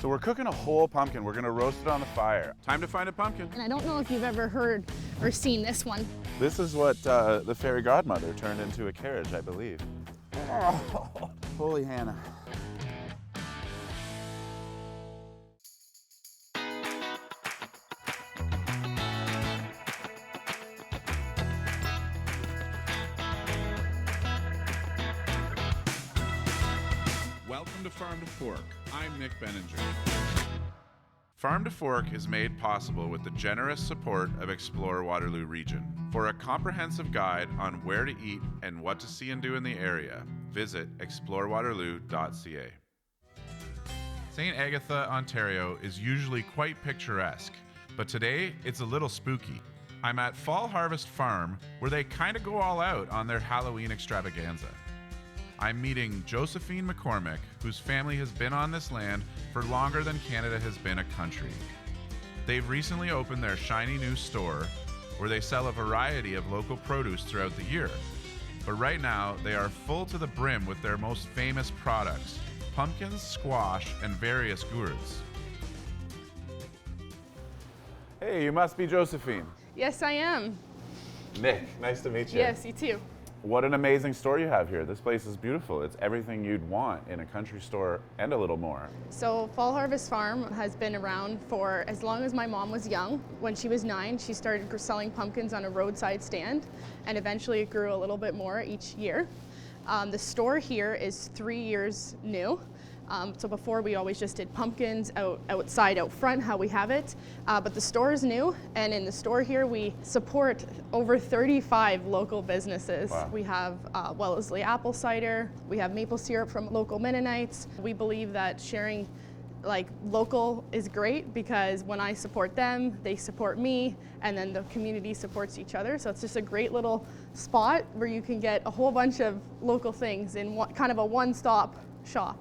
So we're cooking a whole pumpkin. We're gonna roast it on the fire. Time to find a pumpkin. And I don't know if you've ever heard or seen this one. This is what the fairy godmother turned into a carriage, I believe. Oh, holy Hannah. Welcome to Farm to Fork. I'm Nick Benninger. Farm to Fork is made possible with the generous support of Explore Waterloo Region. For a comprehensive guide on where to eat and what to see and do in the area, visit explorewaterloo.ca. St. Agatha, Ontario is usually quite picturesque, but today it's a little spooky. I'm at Fall Harvest Farm, where they kind of go all out on their Halloween extravaganza. I'm meeting Josephine McCormick, whose family has been on this land for longer than Canada has been a country. They've recently opened their shiny new store, where they sell a variety of local produce throughout the year. But right now, they are full to the brim with their most famous products: pumpkins, squash, and various gourds. Hey, you must be Josephine. Yes, I am. Nick, nice to meet you. Yes, you too. What an amazing store you have here. This place is beautiful. It's everything you'd want in a country store and a little more. So Fall Harvest Farm has been around for as long as my mom was young. When she was 9, she started selling pumpkins on a roadside stand, and eventually it grew a little bit more each year. The store here is 3 years new. So before we always just did pumpkins outside, out front, how we have it. But the store is new, and in the store here we support over 35 local businesses. Wow. We have Wellesley apple cider, we have maple syrup from local Mennonites. We believe that sharing local is great, because when I support them, they support me, and then the community supports each other. So it's just a great little spot where you can get a whole bunch of local things in kind of a one-stop shop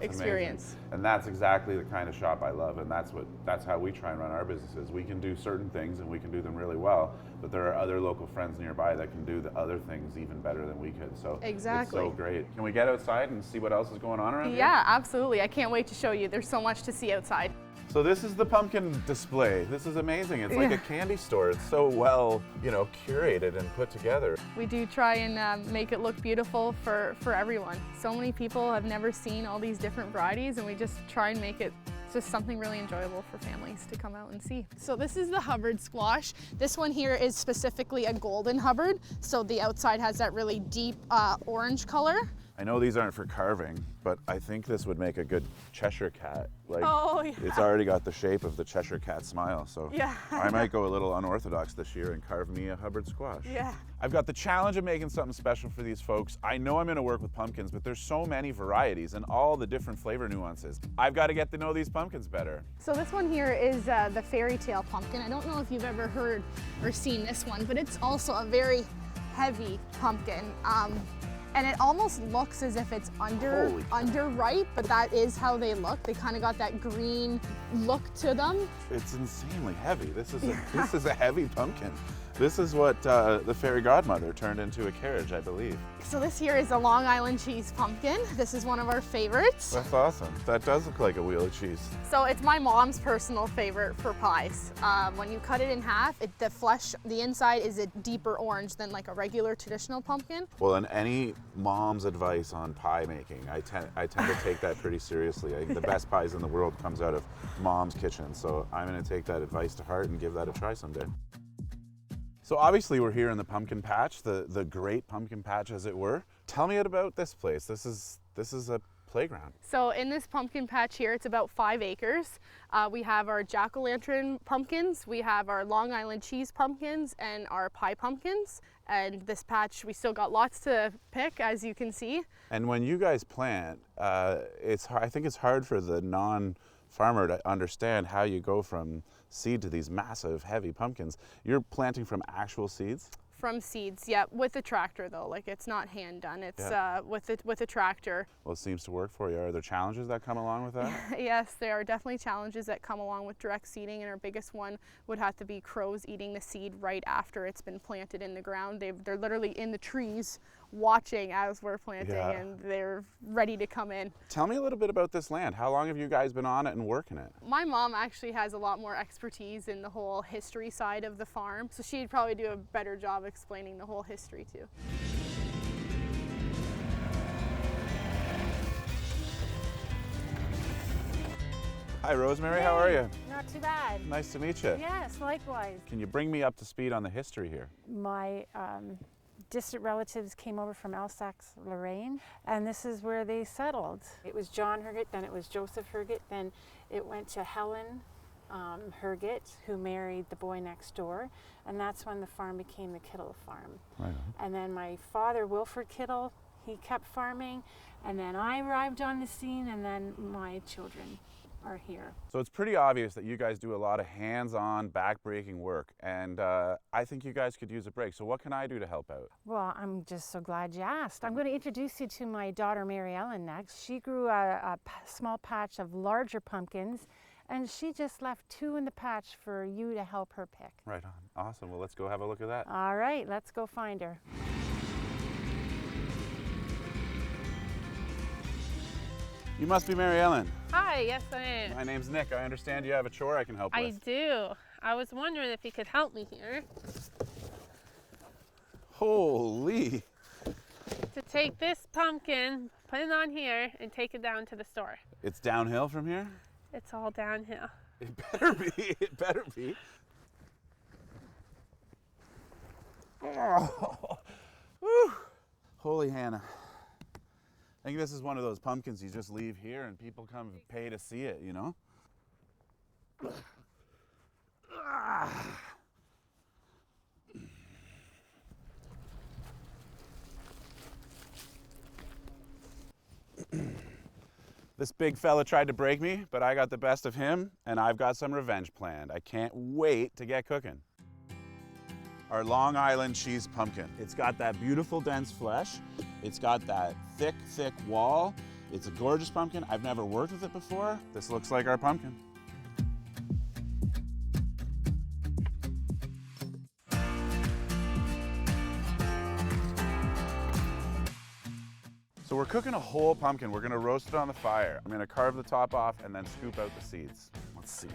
experience. Amazing. And that's exactly the kind of shop I love, and that's how we try and run our businesses. We can do certain things and we can do them really well, but there are other local friends nearby that can do the other things even better than we could. So exactly. It's so great. Can we get outside and see what else is going on around here? Yeah, absolutely. I can't wait to show you. There's so much to see outside. So this is the pumpkin display. This is amazing. It's like a candy store. It's so well, curated and put together. We do try and make it look beautiful for everyone. So many people have never seen all these different varieties, and we just try and make it just something really enjoyable for families to come out and see. So this is the Hubbard squash. This one here is specifically a golden Hubbard. So the outside has that really deep orange color. I know these aren't for carving, but I think this would make a good Cheshire cat. It's already got the shape of the Cheshire cat smile, so I might go a little unorthodox this year and carve me a Hubbard squash. Yeah. I've got the challenge of making something special for these folks. I know I'm gonna work with pumpkins, but there's so many varieties and all the different flavor nuances. I've got to get to know these pumpkins better. So this one here is the fairy tale pumpkin. I don't know if you've ever heard or seen this one, but it's also a very heavy pumpkin. And it almost looks as if it's underripe, but that is how they look. They kind of got that green look to them. It's insanely heavy. This is a heavy pumpkin. This is what the fairy godmother turned into a carriage, I believe. So this here is a Long Island cheese pumpkin. This is one of our favorites. That's awesome. That does look like a wheel of cheese. So it's my mom's personal favorite for pies. When you cut it in half, the flesh, the inside is a deeper orange than like a regular traditional pumpkin. Well, and any mom's advice on pie making, I tend to take that pretty seriously. I think the best pies in the world comes out of mom's kitchen. So I'm going to take that advice to heart and give that a try someday. So obviously we're here in the pumpkin patch, the great pumpkin patch, as it were. Tell me about this place. This is a playground. So in this pumpkin patch here, it's about 5 acres. We have our jack-o'-lantern pumpkins, we have our Long Island cheese pumpkins, and our pie pumpkins. And this patch, we still got lots to pick, as you can see. And when you guys plant, I think it's hard for the non-farmer to understand how you go from seed to these massive, heavy pumpkins. You're planting from actual seeds? From seeds, yeah, with a tractor though. Like, it's not hand done. It's with a tractor. Well, it seems to work for you. Are there challenges that come along with that? Yes, there are definitely challenges that come along with direct seeding, and our biggest one would have to be crows eating the seed right after it's been planted in the ground. They're literally in the trees watching as we're planting, Yeah. and they're ready to come in. Tell me a little bit about this land. How long have you guys been on it and working it? My mom actually has a lot more expertise in the whole history side of the farm, so she'd probably do a better job explaining the whole history too. Hi, Rosemary. How are you? Not too bad. Nice to meet you. Yes, likewise. Can you bring me up to speed on the history here? My distant relatives came over from Alsace, Lorraine, and this is where they settled. It was John Herget, then it was Joseph Herget, then it went to Helen Herget, who married the boy next door, and that's when the farm became the Kittle Farm. Right on. And then my father, Wilfred Kittle, he kept farming, and then I arrived on the scene, and then my children are here. So it's pretty obvious that you guys do a lot of hands-on, back-breaking work, and I think you guys could use a break. So what can I do to help out? Well, I'm just so glad you asked. I'm going to introduce you to my daughter, Mary Ellen, next. She grew a small patch of larger pumpkins, and she just left 2 in the patch for you to help her pick. Right on. Awesome. Well, let's go have a look at that. All right, let's go find her. You must be Mary Ellen. Hi, yes I am. My name's Nick. I understand you have a chore I can help I with. do. I was wondering if you could help me here Holy. to take this pumpkin, put it on here, and take it down to the store. It's downhill from here? It's all downhill. It better be. It better be. Oh. Whew. Holy Hannah. I think this is one of those pumpkins you just leave here and people come pay to see it, you know? This big fella tried to break me, but I got the best of him, and I've got some revenge planned. I can't wait to get cooking. Our Long Island cheese pumpkin. It's got that beautiful dense flesh. It's got that thick, thick wall. It's a gorgeous pumpkin. I've never worked with it before. This looks like our pumpkin. So we're cooking a whole pumpkin. We're gonna roast it on the fire. I'm gonna carve the top off and then scoop out the seeds. Let's see.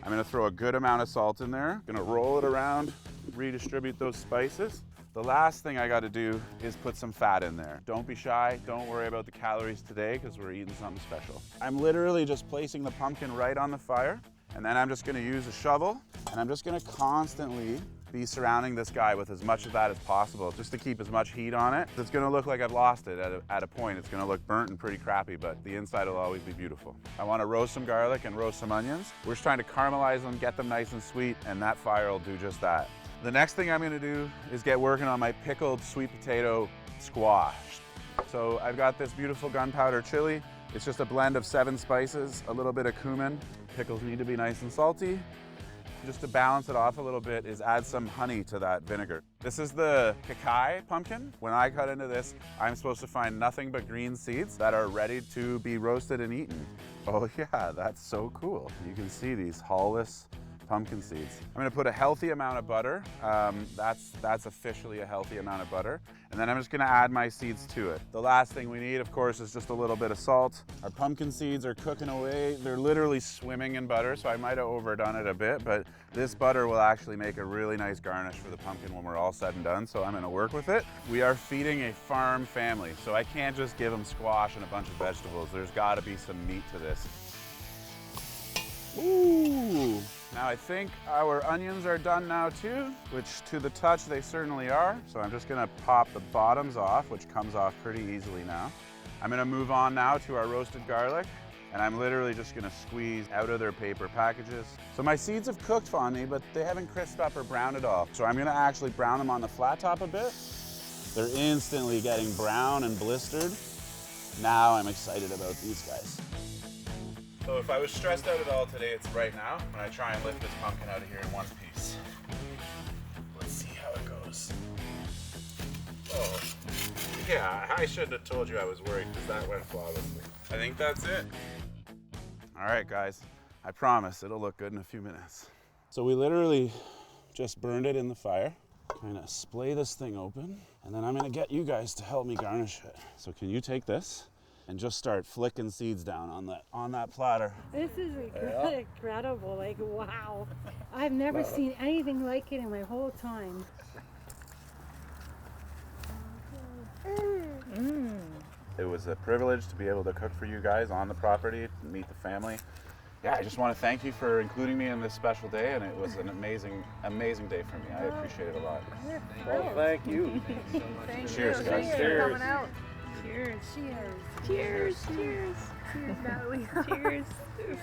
I'm gonna throw a good amount of salt in there. Gonna roll it around, redistribute those spices. The last thing I gotta do is put some fat in there. Don't be shy, don't worry about the calories today because we're eating something special. I'm literally just placing the pumpkin right on the fire, and then I'm just gonna use a shovel, and I'm just gonna constantly be surrounding this guy with as much of that as possible, just to keep as much heat on it. It's gonna look like I've lost it at a point. It's gonna look burnt and pretty crappy, but the inside will always be beautiful. I wanna roast some garlic and roast some onions. We're just trying to caramelize them, get them nice and sweet, and that fire will do just that. The next thing I'm gonna do is get working on my pickled sweet potato squash. So I've got this beautiful gunpowder chili. It's just a blend of 7 spices, a little bit of cumin. Pickles need to be nice and salty. Just to balance it off a little bit is add some honey to that vinegar. This is the Kakai pumpkin. When I cut into this, I'm supposed to find nothing but green seeds that are ready to be roasted and eaten. Oh yeah, that's so cool. You can see these hull-less pumpkin seeds. I'm gonna put a healthy amount of butter. That's officially a healthy amount of butter. And then I'm just gonna add my seeds to it. The last thing we need, of course, is just a little bit of salt. Our pumpkin seeds are cooking away. They're literally swimming in butter, so I might have overdone it a bit, but this butter will actually make a really nice garnish for the pumpkin when we're all said and done, so I'm gonna work with it. We are feeding a farm family, so I can't just give them squash and a bunch of vegetables. There's gotta be some meat to this. Ooh. Now I think our onions are done now too, which to the touch they certainly are. So I'm just gonna pop the bottoms off, which comes off pretty easily now. I'm gonna move on now to our roasted garlic, and I'm literally just gonna squeeze out of their paper packages. So my seeds have cooked on me, but they haven't crisped up or browned at all. So I'm gonna actually brown them on the flat top a bit. They're instantly getting brown and blistered. Now I'm excited about these guys. So if I was stressed out at all today, it's right now when I try and lift this pumpkin out of here in one piece. Let's see how it goes. Oh, yeah, I shouldn't have told you I was worried because that went flawlessly. I think that's it. All right, guys, I promise it'll look good in a few minutes. So we literally just burned it in the fire. kind of splay this thing open, and then I'm gonna get you guys to help me garnish it. So can you take this and just start flicking seeds down on that platter? This is incredible, like wow. I've never seen anything like it in my whole time. It was a privilege to be able to cook for you guys on the property, to meet the family. Yeah, I just want to thank you for including me in this special day, and it was an amazing, amazing day for me. I appreciate it a lot. Well, thank you. Cheers, guys. Cheers. Cheers. Cheers. Cheers. Cheers. Cheers, Natalie. Cheers. Cheers.